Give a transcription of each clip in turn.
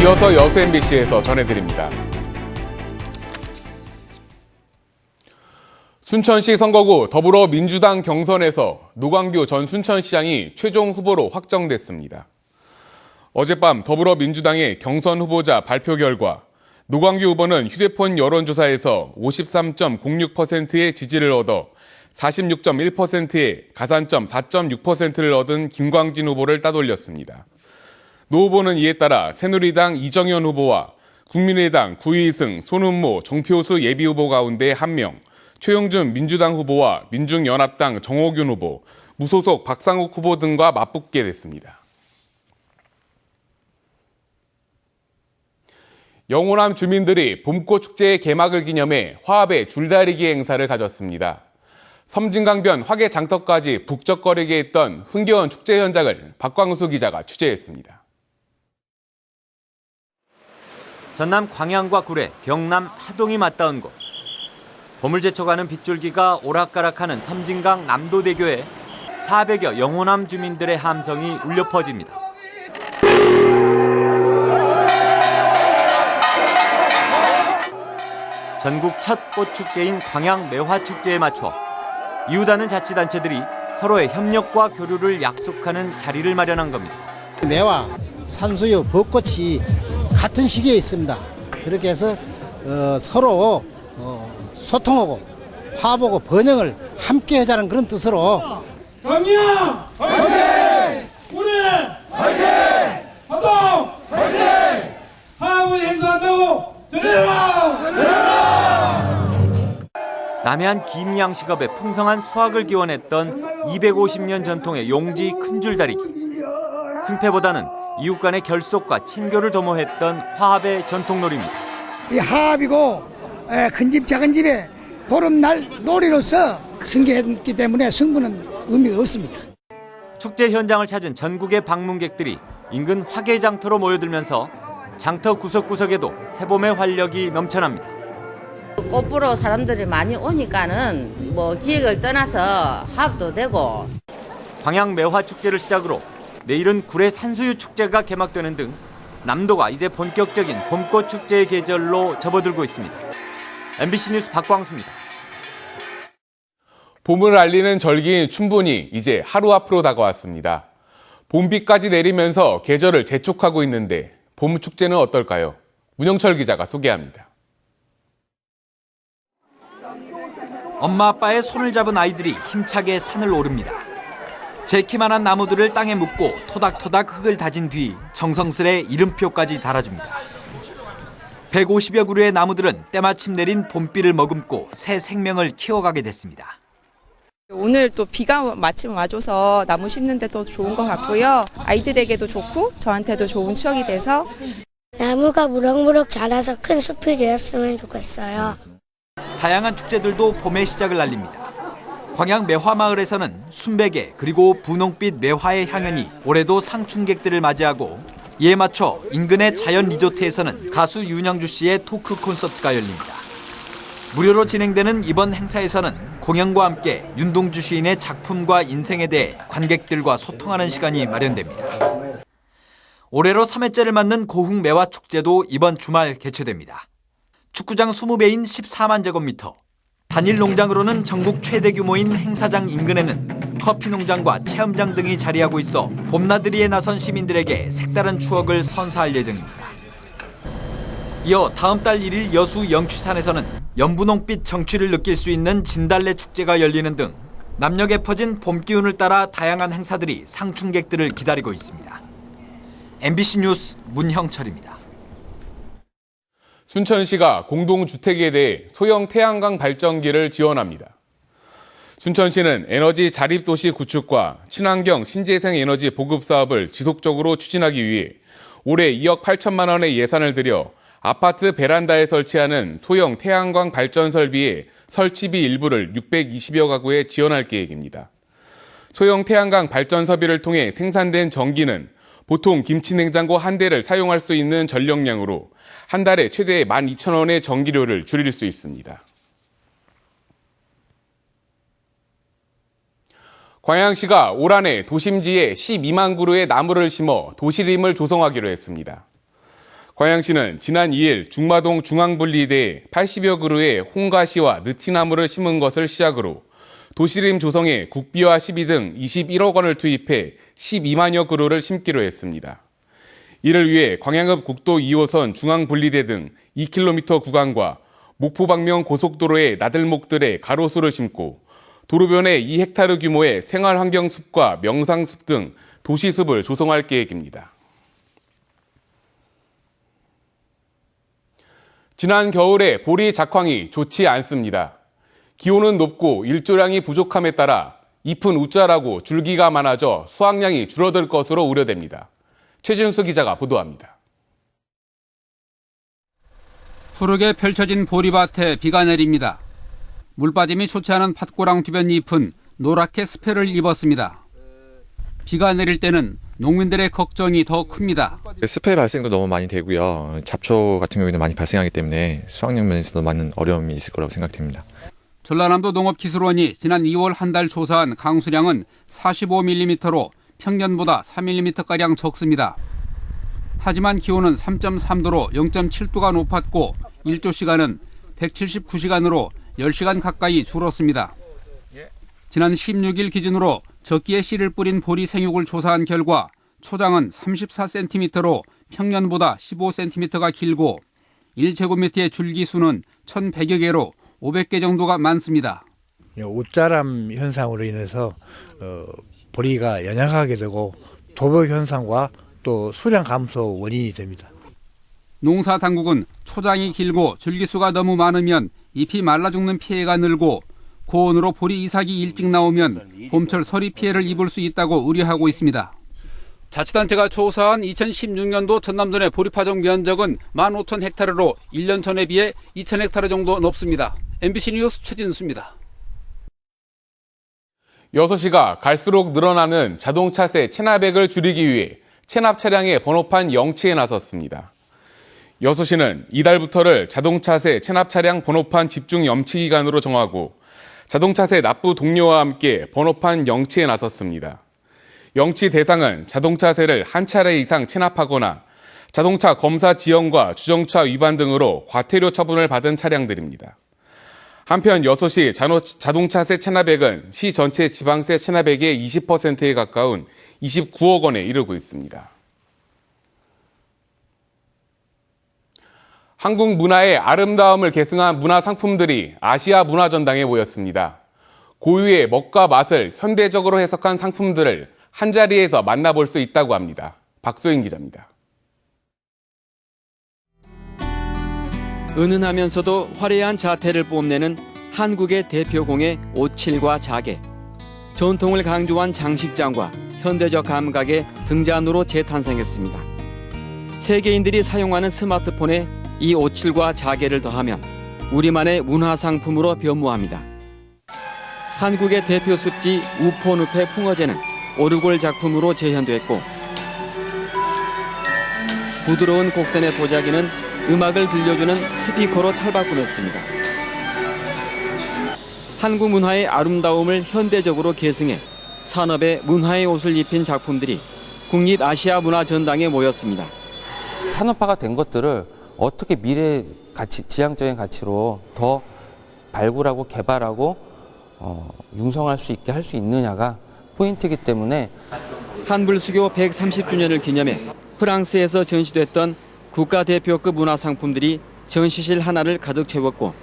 이어서 여수 MBC에서 전해드립니다. 순천시 선거구 더불어민주당 경선에서 노광규 전 순천시장이 최종 후보로 확정됐습니다. 어젯밤 더불어민주당의 경선 후보자 발표 결과 노광규 후보는 휴대폰 여론조사에서 53.06%의 지지를 얻어 46.1%의 가산점 4.6%를 얻은 김광진 후보를 따돌렸습니다. 노 후보는 이에 따라 새누리당 이정현 후보와 국민의당 구이승, 손은모, 정표수 예비후보 가운데 1명, 최용준 민주당 후보와 민중연합당 정호균 후보, 무소속 박상욱 후보 등과 맞붙게 됐습니다. 영호남 주민들이 봄꽃 축제의 개막을 기념해 화합의 줄다리기 행사를 가졌습니다. 섬진강변 화개장터까지 북적거리게 했던 흥겨운 축제 현장을 박광수 기자가 취재했습니다. 전남 광양과 구례, 경남 하동이 맞닿은 곳. 봄을 제쳐가는 빗줄기가 오락가락하는 섬진강 남도대교에 400여 영호남 주민들의 함성이 울려 퍼집니다. 전국 첫 꽃축제인 광양 매화축제에 맞춰 이웃하는 자치단체들이 서로의 협력과 교류를 약속하는 자리를 마련한 겁니다. 매화, 산수유, 벚꽃이 같은 시기에 있습니다. 그렇게 해서 서로 소통하고 화합하고 번영을 함께 하자는 그런 뜻으로 광양 화이팅! 구례 화이팅! 하동 화이팅! 화합을 행사한다고 전해라! 남해안 김양식업의 풍성한 수확을 기원했던 250년 전통의 용지 큰줄다리기. 승패보다는 이웃 간의 결속과 친교를 도모했던 화합의 전통놀이입니다. 이 화합이고 큰 집 작은 집에 보름날 놀이로서 승계했기 때문에 승부는 의미가 없습니다. 축제 현장을 찾은 전국의 방문객들이 인근 화개장터로 모여들면서 장터 구석구석에도 새봄의 활력이 넘쳐납니다. 꽃 보러 사람들이 많이 오니까는 지역을 떠나서 화합도 되고. 광양 매화축제를 시작으로 내일은 구례 산수유 축제가 개막되는 등 남도가 이제 본격적인 봄꽃 축제의 계절로 접어들고 있습니다. MBC 뉴스 박광수입니다. 봄을 알리는 절기인 춘분이 이제 하루 앞으로 다가왔습니다. 봄비까지 내리면서 계절을 재촉하고 있는데 봄 축제는 어떨까요? 문영철 기자가 소개합니다. 엄마 아빠의 손을 잡은 아이들이 힘차게 산을 오릅니다. 재키만한 나무들을 땅에 묻고 토닥토닥 흙을 다진 뒤 정성스레 이름표까지 달아줍니다. 150여 그루의 나무들은 때마침 내린 봄비를 머금고 새 생명을 키워가게 됐습니다. 오늘 또 비가 마침 와줘서 나무 심는 데도 좋은 것 같고요. 아이들에게도 좋고 저한테도 좋은 추억이 돼서 나무가 무럭무럭 자라서 큰 숲이 되었으면 좋겠어요. 다양한 축제들도 봄의 시작을 알립니다. 광양 매화마을에서는 순백의 그리고 분홍빛 매화의 향연이 올해도 상춘객들을 맞이하고 이에 맞춰 인근의 자연 리조트에서는 가수 윤영주 씨의 토크 콘서트가 열립니다. 무료로 진행되는 이번 행사에서는 공연과 함께 윤동주 시인의 작품과 인생에 대해 관객들과 소통하는 시간이 마련됩니다. 올해로 3회째를 맞는 고흥 매화축제도 이번 주말 개최됩니다. 축구장 20배인 14만 제곱미터, 단일 농장으로는 전국 최대 규모인 행사장 인근에는 커피 농장과 체험장 등이 자리하고 있어 봄나들이에 나선 시민들에게 색다른 추억을 선사할 예정입니다. 이어 다음 달 1일 여수 영취산에서는 연분홍빛 정취를 느낄 수 있는 진달래 축제가 열리는 등 남녘에 퍼진 봄 기운을 따라 다양한 행사들이 상춘객들을 기다리고 있습니다. MBC 뉴스 문형철입니다. 순천시가 공동주택에 대해 소형 태양광 발전기를 지원합니다. 순천시는 에너지 자립도시 구축과 친환경 신재생 에너지 보급 사업을 지속적으로 추진하기 위해 올해 2억 8천만 원의 예산을 들여 아파트 베란다에 설치하는 소형 태양광 발전 설비의 설치비 일부를 620여 가구에 지원할 계획입니다. 소형 태양광 발전 설비를 통해 생산된 전기는 보통 김치냉장고 한 대를 사용할 수 있는 전력량으로 한 달에 최대 12,000원의 전기료를 줄일 수 있습니다. 광양시가 올 한해 도심지에 12만 그루의 나무를 심어 도시림을 조성하기로 했습니다. 광양시는 지난 2일 중마동 중앙분리대에 80여 그루의 홍가시와 느티나무를 심은 것을 시작으로 도시림 조성에 국비와 시비 등 21억 원을 투입해 12만여 그루를 심기로 했습니다. 이를 위해 광양읍 국도 2호선 중앙분리대 등 2km 구간과 목포방면 고속도로의 나들목들에 가로수를 심고 도로변에 2헥타르 규모의 생활환경숲과 명상숲 등 도시숲을 조성할 계획입니다. 지난 겨울에 보리 작황이 좋지 않습니다. 기온은 높고 일조량이 부족함에 따라 잎은 우짜라고 줄기가 많아져 수확량이 줄어들 것으로 우려됩니다. 최준수 기자가 보도합니다. 푸르게 펼쳐진 보리밭에 비가 내립니다. 물빠짐이 좋지 않은 팥고랑 주변 잎은 노랗게 스패를 입었습니다. 비가 내릴 때는 농민들의 걱정이 더 큽니다. 스패 발생도 너무 많이 되고요. 잡초 같은 경우에는 많이 발생하기 때문에 수확량 면에서도 많은 어려움이 있을 거라고 생각됩니다. 전라남도 농업기술원이 지난 2월 한 달 조사한 강수량은 45mm로 평년보다 3mm가량 적습니다. 하지만 기온은 3.3도로 0.7도가 높았고 일조 시간은 179시간으로 10시간 가까이 줄었습니다. 지난 16일 기준으로 적기에 씨를 뿌린 보리 생육을 조사한 결과 초장은 34cm로 평년보다 15cm가 길고 1제곱미터의 줄기수는 1,100여 개로 500개 정도가 많습니다. 옷자람 현상으로 인해서 보리가 연약하게 되고 도벽 현상과 또 수량 감소 원인이 됩니다. 농사 당국은 초장이 길고 줄기수가 너무 많으면 잎이 말라 죽는 피해가 늘고 고온으로 보리 이삭이 일찍 나오면 봄철 서리 피해를 입을 수 있다고 우려하고 있습니다. 자치단체가 조사한 2016년도 전남도 내 보리 파종 면적은 15,000헥타르로 1년 전에 비해 2,000헥타르 정도 높습니다. MBC 뉴스 최진수입니다. 6시가 갈수록 늘어나는 자동차세 체납액을 줄이기 위해 체납 차량의 번호판 영치에 나섰습니다. 여수시는 이달부터를 자동차세 체납 차량 번호판 집중 염치 기간으로 정하고 자동차세 납부 동료와 함께 번호판 영치에 나섰습니다. 영치 대상은 자동차세를 한 차례 이상 체납하거나 자동차 검사 지연과 주정차 위반 등으로 과태료 처분을 받은 차량들입니다. 한편 여수시 자동차세 체납액은 시 전체 지방세 체납액의 20%에 가까운 29억 원에 이르고 있습니다. 한국 문화의 아름다움을 계승한 문화상품들이 아시아 문화전당에 모였습니다. 고유의 먹과 맛을 현대적으로 해석한 상품들을 한자리에서 만나볼 수 있다고 합니다. 박소인 기자입니다. 은은하면서도 화려한 자태를 뽐내는 한국의 대표공예 오칠과 자개. 전통을 강조한 장식장과 현대적 감각의 등잔으로 재탄생했습니다. 세계인들이 사용하는 스마트폰에 이 오칠과 자개를 더하면 우리만의 문화상품으로 변모합니다. 한국의 대표 습지 우포늪의 풍어제는 오르골 작품으로 재현됐고 부드러운 곡선의 도자기는 음악을 들려주는 스피커로 탈바꿈했습니다. 한국 문화의 아름다움을 현대적으로 계승해 산업의 문화의 옷을 입힌 작품들이 국립아시아문화전당에 모였습니다. 산업화가 된 것들을 어떻게 미래 가치, 지향적인 가치로 더 발굴하고 개발하고 융성할 수 있게 할 수 있느냐가 포인트이기 때문에 한불수교 130주년을 기념해 프랑스에서 전시됐던 국가대표급 문화상품들이 전시실 하나를 가득 채웠고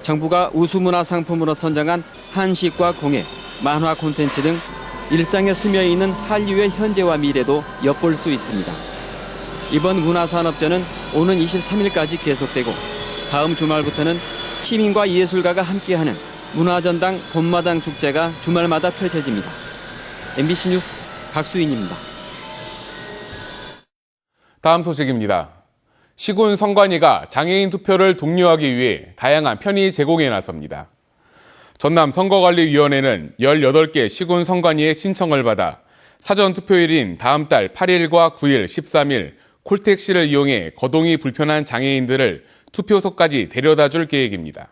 정부가 우수문화상품으로 선정한 한식과 공예, 만화 콘텐츠 등 일상에 스며있는 한류의 현재와 미래도 엿볼 수 있습니다. 이번 문화산업전은 오는 23일까지 계속되고 다음 주말부터는 시민과 예술가가 함께하는 문화전당 봄마당 축제가 주말마다 펼쳐집니다. MBC 뉴스 박수인입니다. 다음 소식입니다. 시군 선관위가 장애인 투표를 독려하기 위해 다양한 편의 제공에 나섭니다. 전남 선거관리위원회는 18개 시군 선관위의 신청을 받아 사전 투표일인 다음 달 8일과 9일, 13일 콜택시를 이용해 거동이 불편한 장애인들을 투표소까지 데려다 줄 계획입니다.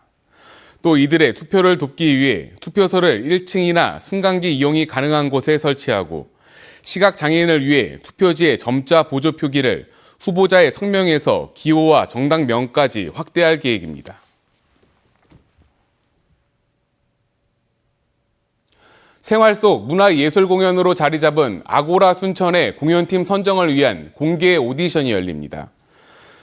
또 이들의 투표를 돕기 위해 투표소를 1층이나 승강기 이용이 가능한 곳에 설치하고 시각장애인을 위해 투표지에 점자 보조 표기를 후보자의 성명에서 기호와 정당명까지 확대할 계획입니다. 생활 속 문화예술공연으로 자리 잡은 아고라 순천의 공연팀 선정을 위한 공개 오디션이 열립니다.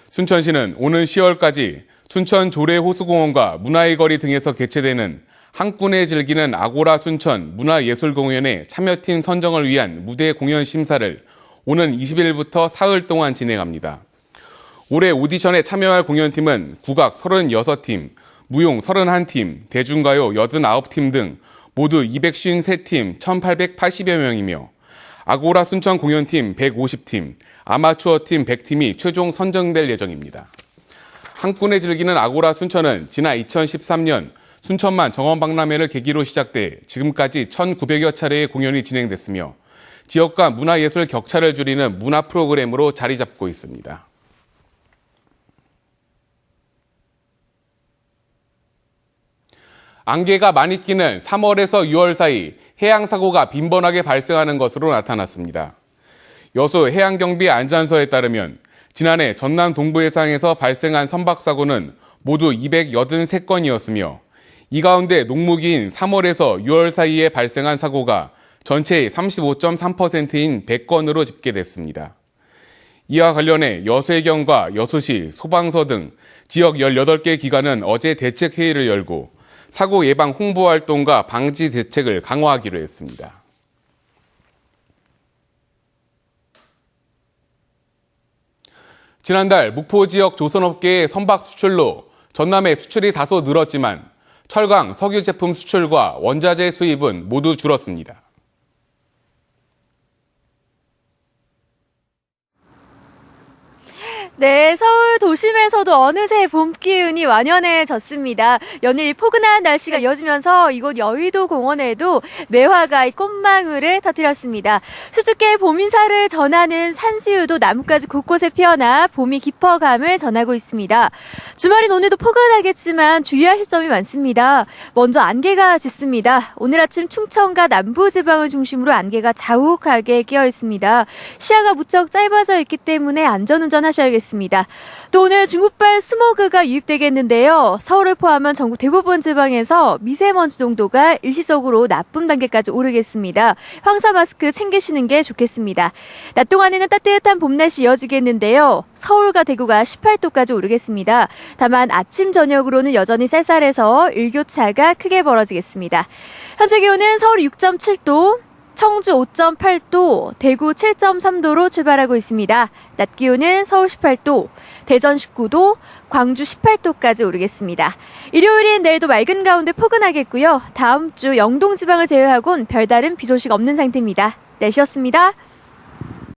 순천시는 오는 10월까지 순천 조례호수공원과 문화의 거리 등에서 개최되는 한눈에 즐기는 아고라 순천 문화예술공연의 참여팀 선정을 위한 무대 공연 심사를 오는 20일부터 사흘 동안 진행합니다. 올해 오디션에 참여할 공연팀은 국악 36팀, 무용 31팀, 대중가요 89팀 등 모두 253팀 1,880여 명이며 아고라 순천 공연팀 150팀, 아마추어팀 100팀이 최종 선정될 예정입니다. 한눈에 즐기는 아고라 순천은 지난 2013년 순천만 정원박람회를 계기로 시작돼 지금까지 1,900여 차례의 공연이 진행됐으며 지역과 문화예술 격차를 줄이는 문화 프로그램으로 자리 잡고 있습니다. 안개가 많이 끼는 3월에서 6월 사이 해양사고가 빈번하게 발생하는 것으로 나타났습니다. 여수 해양경비 안전서에 따르면 지난해 전남 동부해상에서 발생한 선박사고는 모두 283건이었으며 이 가운데 농무기인 3월에서 6월 사이에 발생한 사고가 전체의 35.3%인 100건으로 집계됐습니다. 이와 관련해 여수해경과 여수시, 소방서 등 지역 18개 기관은 어제 대책회의를 열고 사고 예방 홍보 활동과 방지 대책을 강화하기로 했습니다. 지난달 목포 지역 조선업계의 선박 수출로 전남의 수출이 다소 늘었지만 철강, 석유 제품 수출과 원자재 수입은 모두 줄었습니다. 네, 서울 도심에서도 어느새 봄 기운이 완연해졌습니다. 연일 포근한 날씨가 이어지면서 이곳 여의도 공원에도 매화가 꽃망울을 터뜨렸습니다. 수줍게 봄 인사를 전하는 산수유도 나뭇가지 곳곳에 피어나 봄이 깊어감을 전하고 있습니다. 주말인 오늘도 포근하겠지만 주의하실 점이 많습니다. 먼저 안개가 짙습니다. 오늘 아침 충청과 남부지방을 중심으로 안개가 자욱하게 끼어 있습니다. 시야가 무척 짧아져 있기 때문에 안전운전 하셔야겠습니다. 또 오늘 중국발 스모그가 유입되겠는데요. 서울을 포함한 전국 대부분 지방에서 미세먼지 농도가 일시적으로 나쁨 단계까지 오르겠습니다. 황사 마스크 챙기시는 게 좋겠습니다. 낮 동안에는 따뜻한 봄 날씨 이어지겠는데요. 서울과 대구가 18도까지 오르겠습니다. 다만 아침 저녁으로는 여전히 쌀쌀해서 일교차가 크게 벌어지겠습니다. 현재 기온은 서울 6.7도, 청주 5.8도, 대구 7.3도로 출발하고 있습니다. 낮 기온은 서울 18도, 대전 19도, 광주 18도까지 오르겠습니다. 일요일인 내일도 맑은 가운데 포근하겠고요. 다음 주 영동 지방을 제외하고는 별다른 비 소식 없는 상태입니다. 날씨였습니다.